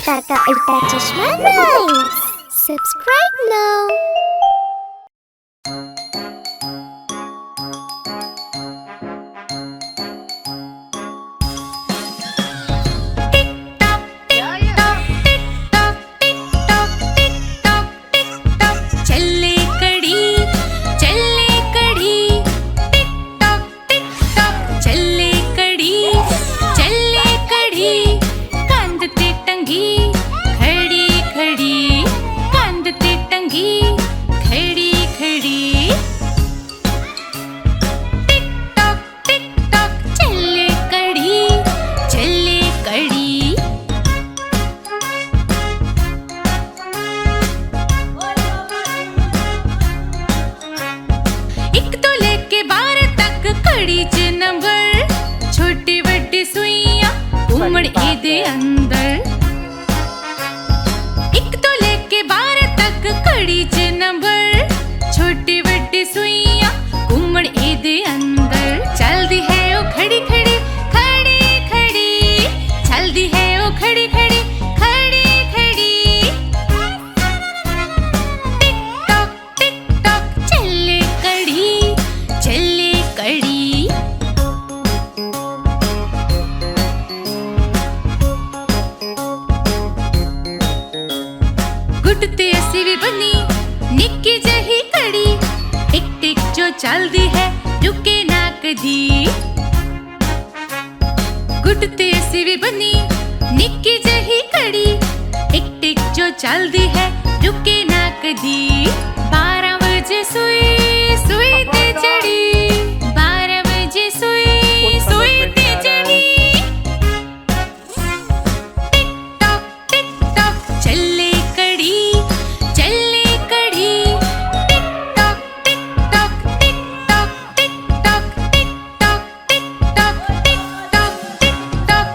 अवतार का उल्टा चश्मा राइम्स। Subscribe now. छोटी बड़ी सुइयां घूमण एदे अंदर, एक तो लेके 12 तक कड़ी च नंबर। छोटी बड़ी सुइयां घूमण एदे अंदर। चलदी है ओ खड़ी खड़ी खड़ी खड़ी, चलदी है ओ खड़ी खड़ी खड़ी खड़ी। टिक टॉक चले कड़ी, चले कड़ी। गुटते असी भी बनी निक्की जही कड़ी, टिक टिक जो चलदी है रुके ना कदी। गुटते असी भी बनी निक्की जही कड़ी, टिक टिक जो चलदी है रुके ना कदी। 12 बजे सुई सुई ते चढ़ी, 12 बजे सुई सुई ते चढ़ी। टिक टॉक चले कड़ी, चले कड़ी। Tick tock tick tock tick tock tick tock tick tock tick tock tick tock tick tock.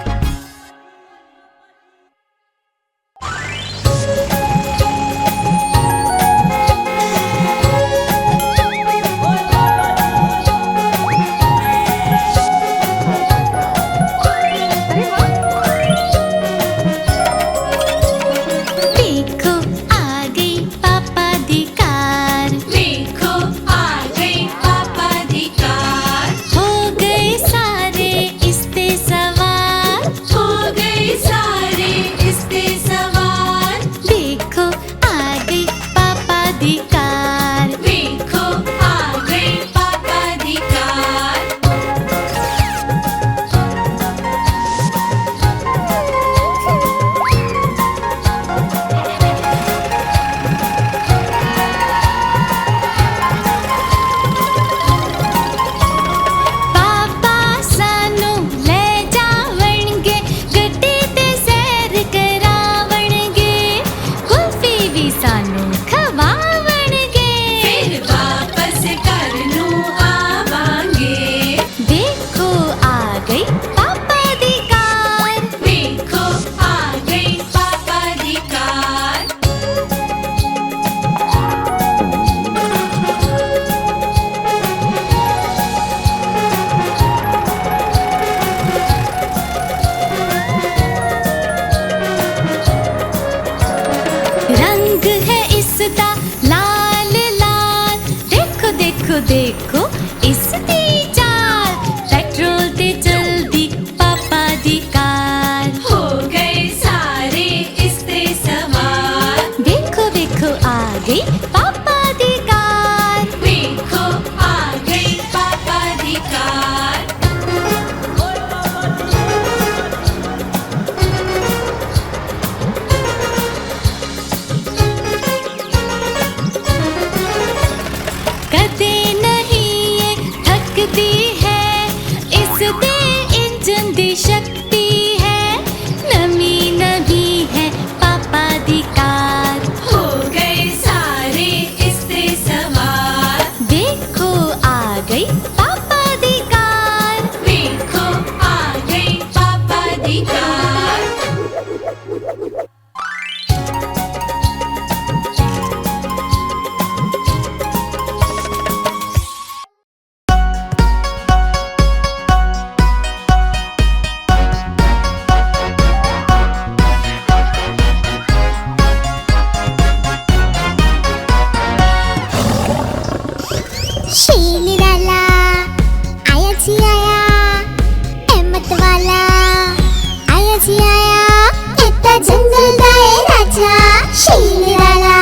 शेर निराला,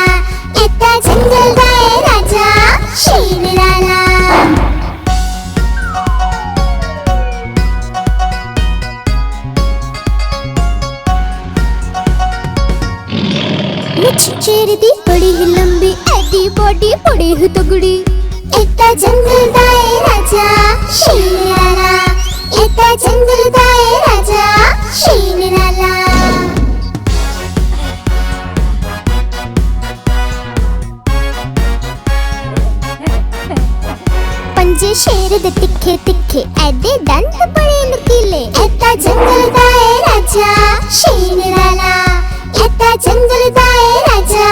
इतना जंगल दा है राजा शेर निराला। मुछ शेर दी बड़ी ही लंबी, एडी बॉडी बड़ी ही तगड़ी, इतना जंगल दा है राजा शेर निराला, इतना जंगल दा है राजा शेर निराला। पंजे शेर दे तिखे तिखे, एडे दंत बड़े नुकीले, इतना जंगल दा है राजा शेर निराला, इतना जंगल दा है राजा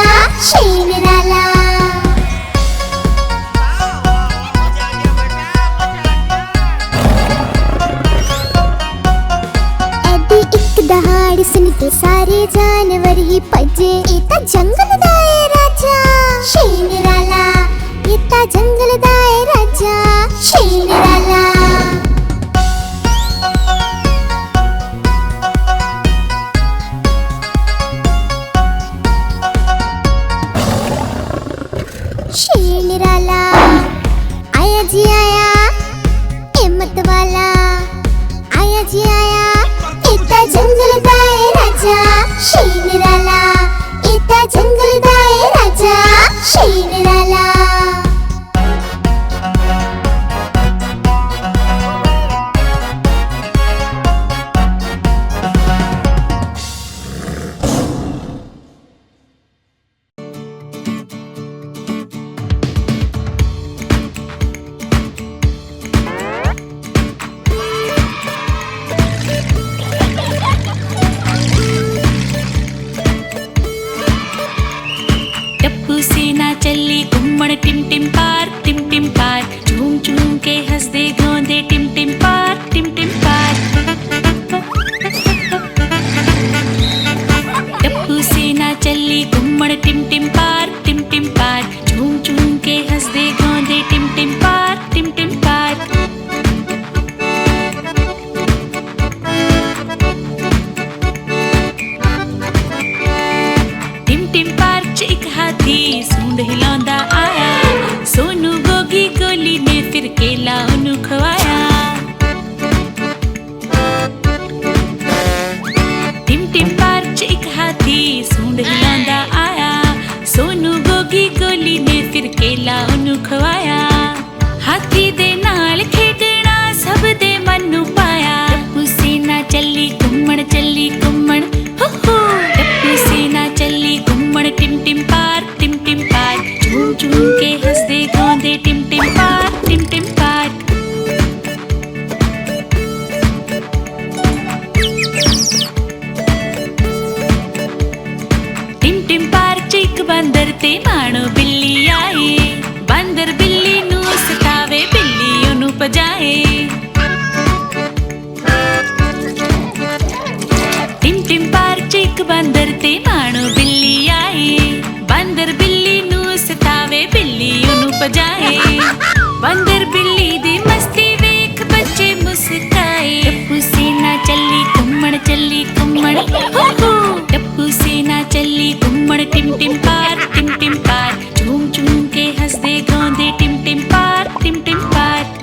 शेर निराला। एडी एक दहाड़ सुनते सारे जानवर ही भजे, इतना जंगल दा है राजा शेर निराला, इतना जंगल दा है राजा शेर निराला। शेर निराला आया जी आया, हिम्मत वाला आया जी आया, इतना जंगल दा है राजा शेर निराला, इतना जंगल दा है राजा शेर निराला। टप्पू सेना चली घूमण टिम टिम पार, टिम टिम पार, झूम झूम के हंसदे गाउंदे टिम टिम पार, टिम टिम पार। टप्पू सेना चली घूमण टिम टिम पार, टिम टिम पार, झूम झूम के हंसदे गाउंदे टिम टिम पार, टिम टिम पार। टिम टिम पार च एक हाथी सूंड हिलांदा आया, सोनू गोगी गोली ने फिर केला उन्हू खवाया। टिम टिम पार च एक हाथी सूंड हिलांदा आया, सोनू गोगी गोली ने फिर केला उन्हू खवाया। हाथी दे नाल खेडना सब दे मन नू पाया, टप्पू सेना चली घूमण हो हो। टप्पू सेना चली घूमण टिम टिम पार, टिम टिम पार, झूम झूम के हंसदे गाउंदे टिम टिम पार, टिम टिम पार। टिम टिम पार च इक बंदर ते मानो बिल्ली आए, बंदर बिल्ली नू सतावे बिल्ली ओनू भजाए। टिम टिम पार च इक बंदर ते मानो बिल्ली आए, बंदर बिल्ली नू सतावे बिल्ली ओनू भजाए। बंदर बिल्ली दी मस्ती वेख बच्चे मुस्काए, टप्पू सेना चली घूमण हो हो। टप्पू सेना चली घूमण टिम टिम पार, टिम टिम पार, झूम झूम के हंसदे गाउंदे टिम टिम पार, टिम टिम पार।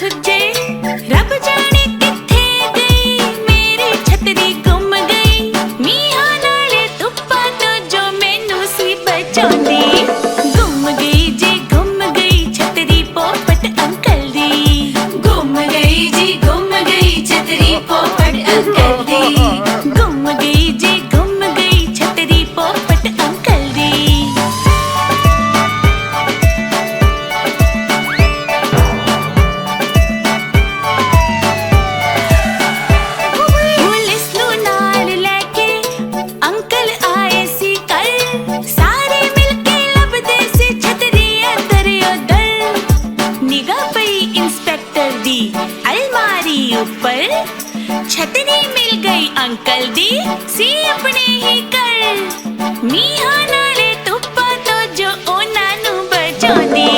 सुजे रब जाने किथे गई मेरी छतरी गुम गई मीहा नाले धुप्पा तो जो मैनू सी बचांदी गुम गई जी गुम गई छतरी पोपट अंकल दी गुम गई जी गुम गई छतरी पोपट अंकल दी गुम गई जी गुम गई छतरी पोपट अंकल दी पुलिस नू नाल लेके अंकल आए सी कल सारे मिलके लभदे सी छतरी अंदर उधर निगाह पई इंस्पेक्टर दी अलमारी ऊपर छतरी मिल गई अंकल दी सी अपने ही कर मीहा नाले धुप्पा तो जो ओना नू बचांदी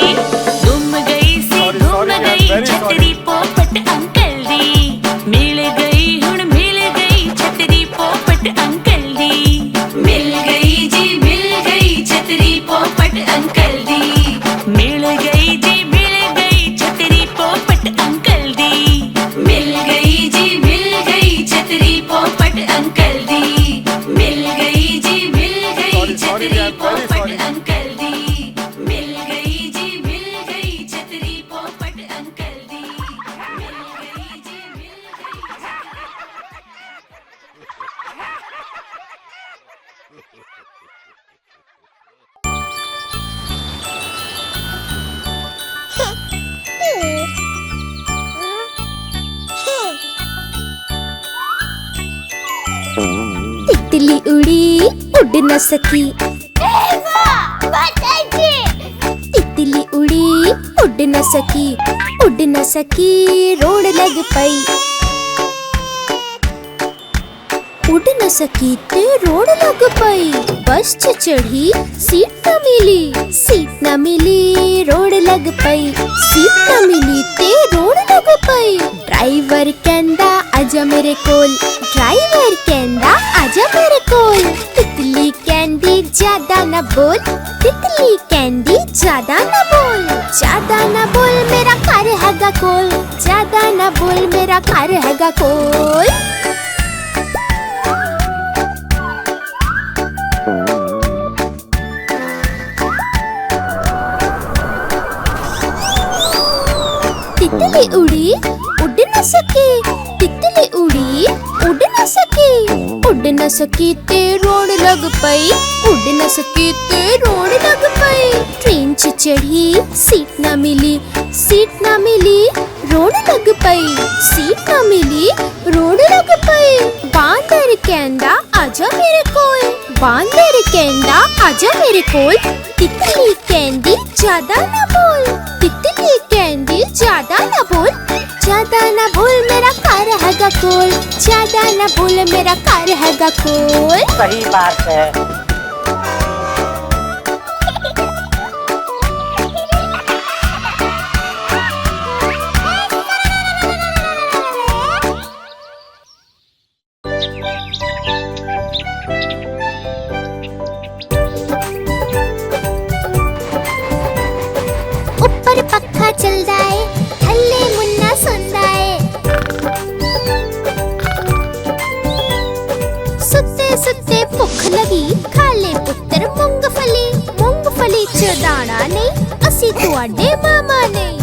गुम गई सी गुम गई छतरी पोपट अंकल दी मिल गई हुण मिल गई छतरी पोपट अंकल दी मिल गई जी मिल गई छतरी पोपट अंकल दी मिल गई जी मिल गई छतरी पोपट अंकल दी मिल गई जी मिल गई छतरी पोपट अंकल दी मिल गई जी मिल गई छतरी पोपट अंकल दी मिल गई जी मिल गई छतरी पोपट अंकल दी मिल गई जी मिल तितली उड़ी उड़ न सकी तितली उड़ी उड़ न सकी रोड लग पई उड़ न सकी ते रोड लग पई बस च चढ़ी सीट न मिली रोड लग पई सीट न मिली ते रोड लग पई ड्राइवर कहंदा आजा मेरे कोल ड्राइवर कहंदा आजा मेरे कोल तितली कहंदी ज्यादा न बोल तितली कहंदी ज्यादा न बोल मेरा घर हैगा कोल ज्यादा न बोल मेरा घर हैगा कोल तितली उड़ी उड़ न सकी तितली उड़ी उड़ न सकी ते रोड लग पई उड़ न सकी ते रोड लग पई ट्रेन च चढ़ी सीट न मिली रोड लग पई सीट न मिली रोड लग पई बांदर कहंदा आजा मेरे कोल बांदर कहंदा आजा मेरे कोल तितली कहंदी ज्यादा न बोल तितली कहंदी ज्यादा न बोल मेरा घर हैगा कोल ज्यादा न बोल मेरा घर हैगा कोल सही बात है ऊपर पक्का चलदा है थल्ले मुन्ना सुनदा है सुत्ते सुत्ते भुख लगी खा ले पुत्तर मूंगफली च दाना नहीं असी तुहाडे मामा नहीं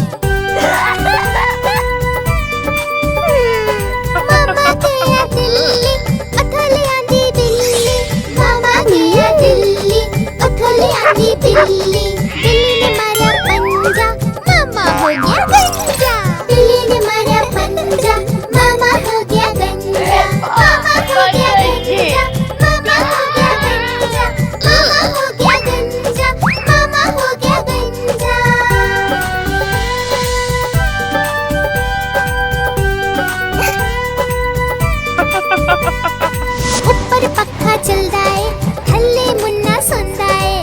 मामा गया दिल्ली अथले आंदी बिल्ली मामा गया दिल्ली अथले आंदी बिल्ली बिल्ली ने मारा पंजा मामा हो गया गंजा बिल्ली ने मारा पंजा मामा हो गया गंजा मामा हो गया गंजा मामा हो गया गंजा मामा हो गया गंजा मामा हो गया गंजा ऊपर पक्का चलदा है थल्ले मुन्ना सुनदा है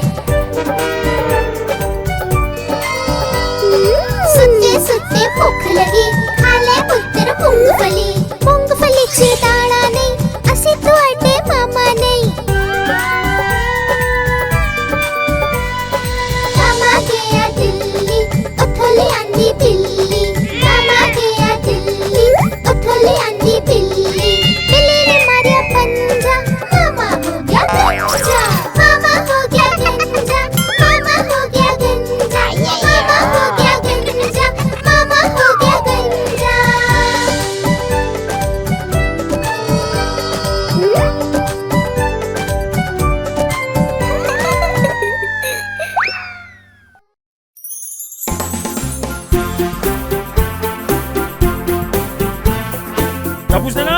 टपू सेना,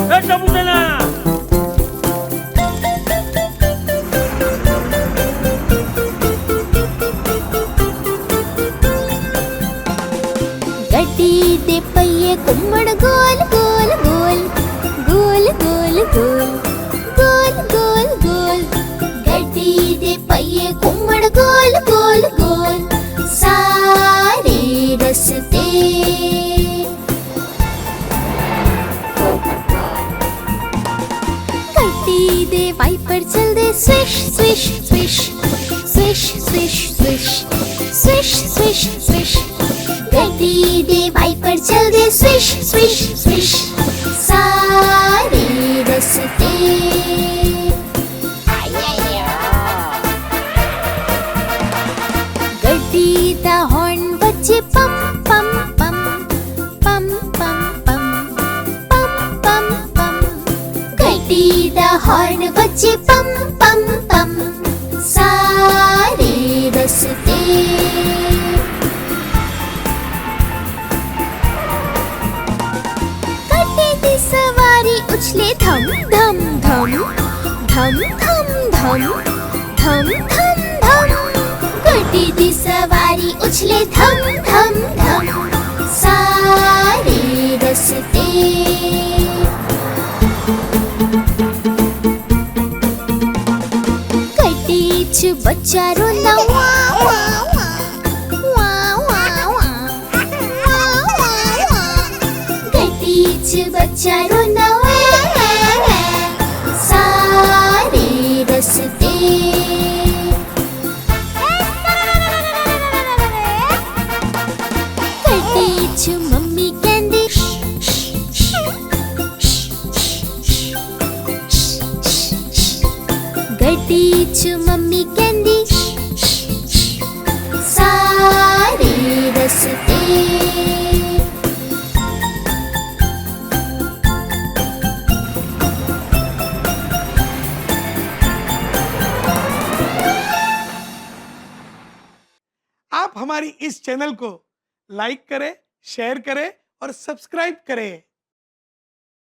ए टपू सेना। गड्डी दे पहिए घुम्मण गोल गोल गोल गोल गोल गोल गोल गोल गोल गड्डी दे पहिए घुम्मण गोल गोल गोल सारे रस्ते गड्डी दे वाइपर चलदे swish swish swish swish swish swish swish swish swish गड्डी दे वाइपर चलदे स्विश स्विश स्विश सारे रस्ते गड्डी दा हॉर्न बजे पम पम पम पम पम पम पम पम पम गड्डी दा हॉर्न बजे पम पम पम सारे रस्ते सवारी उछले धम धम धम धम धम धम धम धम धम गड्डी दी सवारी उछले धम धम धम सारे रस्ते गड्डी च बच्चा रोंदा वाह वाह वाह वाह वाह वाह वाह गड्डी च बच्चा रोंदा सारे रस्ते गड्डी च मम्मी कहंदी गड्डी च मम्मी कहंदी सारे रस्ते आप हमारी इस चैनल को लाइक करें, शेयर करें और सब्सक्राइब करें।